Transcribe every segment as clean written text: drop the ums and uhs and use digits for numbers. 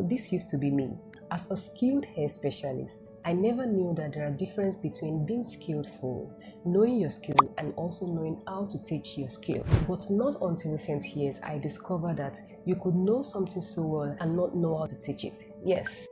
this used to be me. As a skilled hair specialist, I never knew that there are differences between being skillful, knowing your skill, and also knowing how to teach your skill. But not until recent years, I discovered that you could know something so well and not know how to teach it. Yes.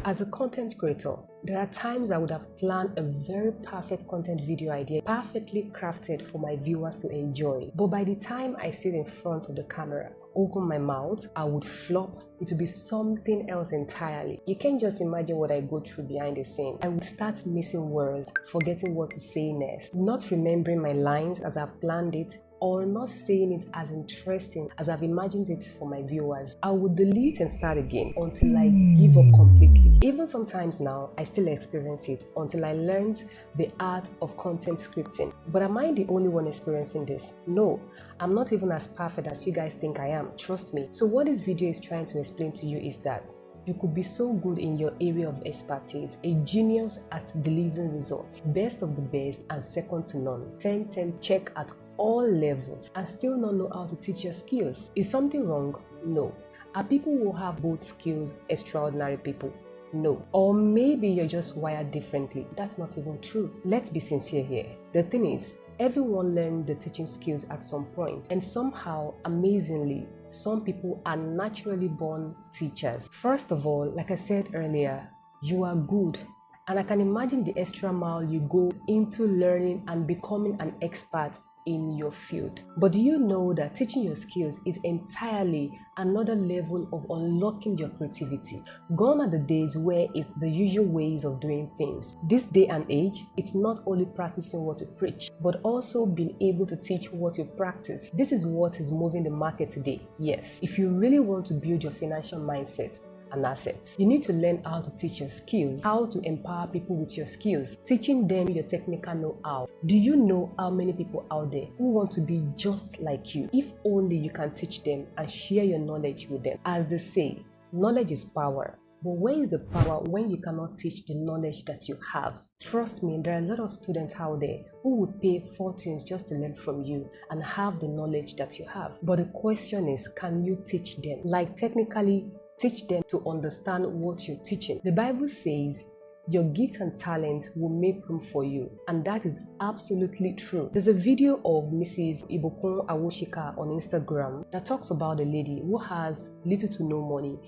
As a content creator, there are times I would have planned a very perfect content video idea, perfectly crafted for my viewers to enjoy. But by the time I sit in front of the camera, open my mouth, I would flop. It would be something else entirely. You can't just imagine what I go through behind the scene. I would start missing words, forgetting what to say next, not remembering my lines as I've planned it, or not saying it as interesting as I've imagined it for my viewers. I would delete and start again until I give up completely. Even sometimes now, I still experience it until I learned the art of content scripting. But am I the only one experiencing this? No, I'm not even as perfect as you guys think I am, trust me. So what this video is trying to explain to you is that you could be so good in your area of expertise, a genius at delivering results, best of the best and second to none, 10/10 check at all levels, and still not know how to teach your skills. Is something wrong? No. Are people who have both skills extraordinary people? No. Or maybe you're just wired differently. That's not even true. Let's be sincere here. The thing is, everyone learned the teaching skills at some point, and somehow, amazingly, some people are naturally born teachers. First of all, like I said earlier, you are good. And I can imagine the extra mile you go into learning and becoming an expert in your field. But do you know that teaching your skills is entirely another level of unlocking your creativity? Gone are the days where it's the usual ways of doing things. This day and age, it's not only practicing what you preach, but also being able to teach what you practice. This is what is moving the market today. Yes, if you really want to build your financial mindset and assets, you need to learn how to teach your skills, how to empower people with your skills, teaching them your technical know-how. Do you know how many people out there who want to be just like you? If only you can teach them and share your knowledge with them. As they say, knowledge is power. But where is the power when you cannot teach the knowledge that you have? Trust me, there are a lot of students out there who would pay fortunes just to learn from you and have the knowledge that you have. But the question is, can you teach them? Like technically, teach them to understand what you're teaching. The Bible says your gift and talent will make room for you, and that is absolutely true. There's a video of Mrs. Ibukun Awosika on Instagram that talks about a lady who has little to no money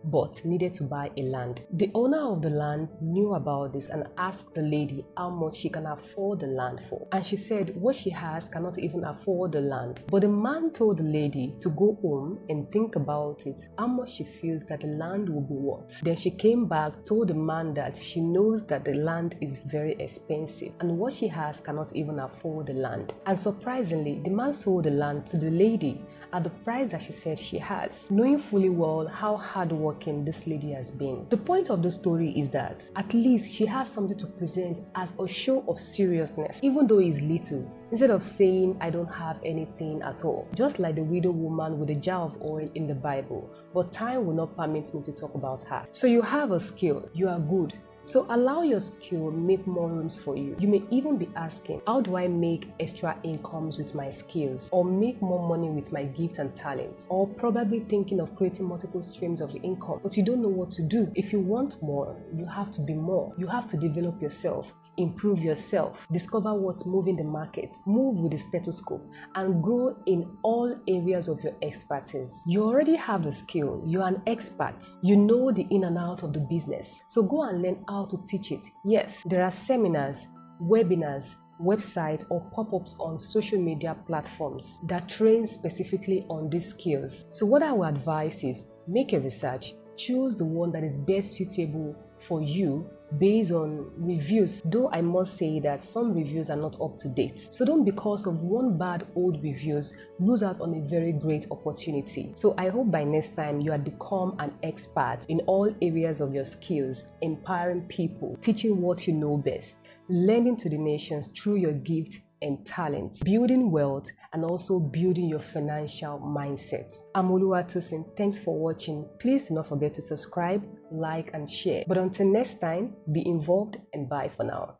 but needed to buy a land. The owner of the land knew about this and asked the lady how much she can afford the land for. And she said what she has cannot even afford the land. But the man told the lady to go home and think about it, how much she feels that the land will be worth. Then she came back, told the man that she knows that the land is very expensive and what she has cannot even afford the land. And surprisingly, the man sold the land to the lady at the price that she said she has, knowing fully well how hardworking this lady has been. The point of the story is that at least she has something to present as a show of seriousness, even though it's little, instead of saying I don't have anything at all, just like the widow woman with a jar of oil in the Bible. But time will not permit me to talk about her. So you have a skill, you are good. So allow your skill make more rooms for you. You may even be asking, how do I make extra incomes with my skills, or make more money with my gifts and talents? Or probably thinking of creating multiple streams of income, but you don't know what to do. If you want more, you have to be more. You have to develop yourself, improve yourself, discover what's moving the market, move with the stethoscope, and grow in all areas of your expertise. You already have the skill, you're an expert, you know the in and out of the business. So go and learn how to teach it. Yes, there are seminars, webinars, websites, or pop-ups on social media platforms that train specifically on these skills. So what I would advise is make a research, choose the one that is best suitable for you based on reviews, though I must say that some reviews are not up to date. So don't, because of one bad old reviews, lose out on a very great opportunity. So I hope by next time you have become an expert in all areas of your skills, empowering people, teaching what you know best, lending to the nations through your gift and talents, building wealth, and also building your financial mindset. I'm Oluwatosin. Thanks for watching. Please do not forget to subscribe, like, and share. But until next time, be involved and bye for now.